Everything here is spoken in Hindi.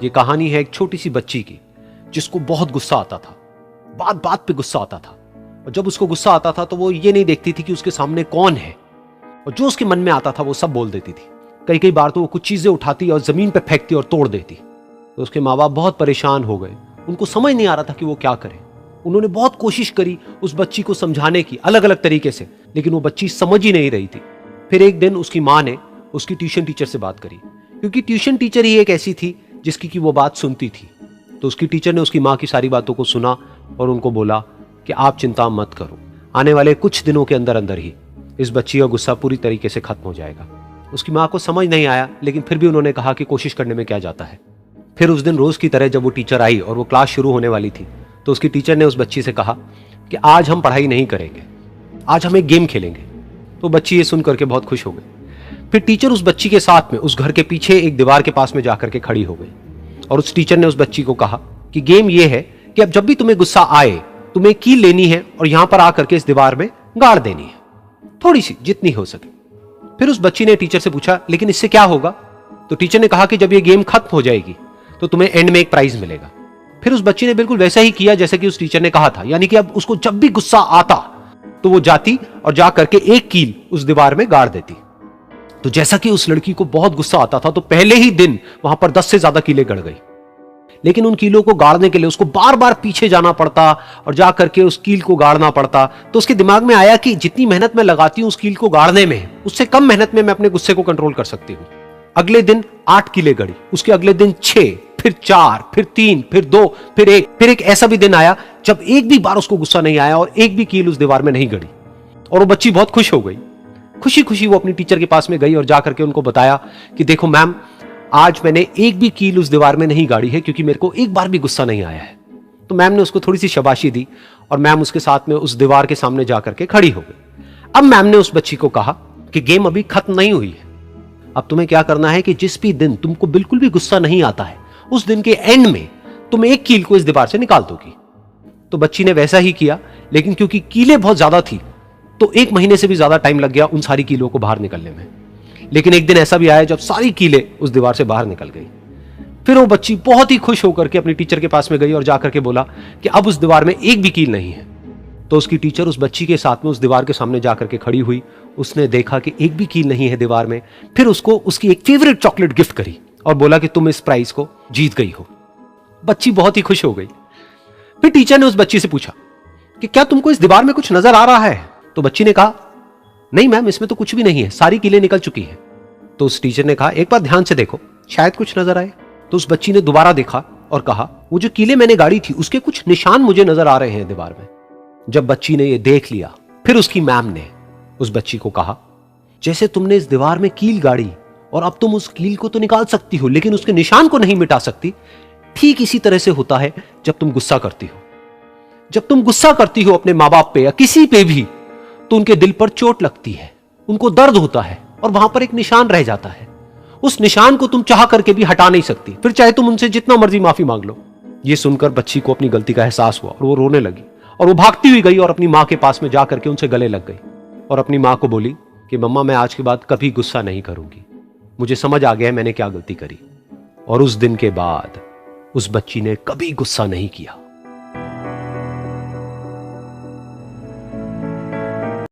ये कहानी है एक छोटी सी बच्ची की जिसको बहुत गुस्सा आता था, बात बात पे गुस्सा आता था। और जब उसको गुस्सा आता था तो वो ये नहीं देखती थी कि उसके सामने कौन है, और जो उसके मन में आता था वो सब बोल देती थी। कई कई बार तो वो कुछ चीजें उठाती और जमीन पे फेंकती और तोड़ देती। तो उसके माँ बाप बहुत परेशान हो गए, उनको समझ नहीं आ रहा था कि वो क्या करें। उन्होंने बहुत कोशिश करी उस बच्ची को समझाने की अलग अलग तरीके से, लेकिन वो बच्ची समझ ही नहीं रही थी। फिर एक दिन उसकी माँ ने उसकी ट्यूशन टीचर से बात करी, क्योंकि ट्यूशन टीचर ही एक ऐसी थी जिसकी कि वो बात सुनती थी। तो उसकी टीचर ने उसकी माँ की सारी बातों को सुना और उनको बोला कि आप चिंता मत करो, आने वाले कुछ दिनों के अंदर अंदर ही इस बच्ची का गुस्सा पूरी तरीके से खत्म हो जाएगा। उसकी माँ को समझ नहीं आया, लेकिन फिर भी उन्होंने कहा कि कोशिश करने में क्या जाता है। फिर उस दिन रोज की तरह जब वो टीचर आई और वो क्लास शुरू होने वाली थी, तो उसकी टीचर ने उस बच्ची से कहा कि आज हम पढ़ाई नहीं करेंगे, आज हम एक गेम खेलेंगे। तो बच्ची ये सुन करके बहुत खुश हो गई। फिर टीचर उस बच्ची के साथ में उस घर के पीछे एक दीवार के पास में जाकर के खड़ी हो गई, और उस टीचर ने उस बच्ची को कहा कि गेम ये है कि अब जब भी तुम्हें गुस्सा आए, तुम्हें कील लेनी है और यहां पर आकर के इस दीवार में गाड़ देनी है, थोड़ी सी, जितनी हो सके। फिर उस बच्ची ने टीचर से पूछा, लेकिन इससे क्या होगा? तो टीचर ने कहा कि जब ये गेम खत्म हो जाएगी तो तुम्हें एंड में एक प्राइज मिलेगा। फिर उस बच्ची ने बिल्कुल वैसा ही किया जैसे कि उस टीचर ने कहा था, यानी कि अब उसको जब भी गुस्सा आता तो वो जाती और जा करके एक कील उस दीवार में गाड़ देती। तो जैसा कि उस लड़की को बहुत गुस्सा आता था, तो पहले ही दिन वहां पर 10 से ज्यादा कीलें गड़ गई। लेकिन उन कीलों को गाड़ने के लिए उसको बार बार पीछे जाना पड़ता और जा करके उस कील को गाड़ना पड़ता। तो उसके दिमाग में आया कि जितनी मेहनत मैं लगाती हूं उस कील को गाड़ने में, उससे कम मेहनत में मैं अपने गुस्से को कंट्रोल कर सकती हूं। अगले दिन 8 कीलें गड़ी, उसके अगले दिन 6, फिर 4, फिर 3, फिर 2, फिर 1। फिर एक ऐसा भी दिन आया जब एक भी बार उसको गुस्सा नहीं आया और एक भी कील उस दीवार में नहीं गड़ी, और वो बच्ची बहुत खुश हो गई। खुशी खुशी वो अपनी टीचर के पास में गई और जाकर के उनको बताया कि देखो मैम, आज मैंने एक भी कील उस दीवार में नहीं गाड़ी है, क्योंकि मेरे को एक बार भी गुस्सा नहीं आया है। तो मैम ने उसको थोड़ी सी शाबाशी दी और मैम उसके साथ में उस दीवार के सामने जाकर के खड़ी हो गई। अब मैम ने उस बच्ची को कहा कि गेम अभी खत्म नहीं हुई है, अब तुम्हें क्या करना है कि जिस भी दिन तुमको बिल्कुल भी गुस्सा नहीं आता है, उस दिन के एंड में तुम एक कील को इस दीवार से निकाल दोगी। तो बच्ची ने वैसा ही किया, लेकिन क्योंकि कीलें बहुत ज्यादा थी तो 1 महीने से भी ज्यादा टाइम लग गया उन सारी कीलों को बाहर निकलने में। लेकिन एक दिन ऐसा भी आया जब सारी कीलें उस दीवार से बाहर निकल गई। फिर वो बच्ची बहुत ही खुश होकर के अपनी टीचर के पास में गई और जाकर के बोला कि अब उस दीवार में एक भी कील नहीं है। तो उसकी टीचर उस बच्ची के साथ में उस दीवार के सामने जाकर के खड़ी हुई, उसने देखा कि एक भी कील नहीं है दीवार में। फिर उसको उसकी एक फेवरेट चॉकलेट गिफ्ट करी और बोला कि तुम इस प्राइज को जीत गई हो। बच्ची बहुत ही खुश हो गई। फिर टीचर ने उस बच्ची से पूछा कि क्या तुमको इस दीवार में कुछ नजर आ रहा है? तो बच्ची ने कहा, नहीं मैम, इसमें तो कुछ भी नहीं है, सारी कीलें निकल चुकी हैं। तो उस टीचर ने कहा, एक बार ध्यान से देखो, शायद कुछ नजर आए। तो उस बच्ची ने दोबारा देखा और कहा, वो जो कीलें मैंने गाड़ी थी उसके कुछ निशान मुझे नजर आ रहे हैं दीवार में। जब बच्ची ने ये देख लिया, फिर उसकी मैम ने उस बच्ची को कहा, जैसे तुमने इस दीवार में कील गाड़ी और अब तुम उस कील को तो निकाल सकती हो लेकिन उसके निशान को नहीं मिटा सकती, ठीक इसी तरह से होता है जब तुम गुस्सा करती हो। जब तुम गुस्सा करती हो अपने माँ बाप पे या किसी पे भी, तो उनके दिल पर चोट लगती है, उनको दर्द होता है और वहां पर एक निशान रह जाता है। उस निशान को तुम चाह करके भी हटा नहीं सकती, फिर चाहे तुम उनसे जितना मर्जी माफी मांग लो। ये सुनकर बच्ची को अपनी गलती का एहसास हुआ और वो रोने लगी और वो भागती हुई गई और अपनी माँ के पास में जाकर के उनसे गले लग गई और अपनी माँ को बोली कि मम्मा, मैं आज के बाद कभी गुस्सा नहीं करूंगी, मुझे समझ आ गया है मैंने क्या गलती करी। और उस दिन के बाद उस बच्ची ने कभी गुस्सा नहीं किया।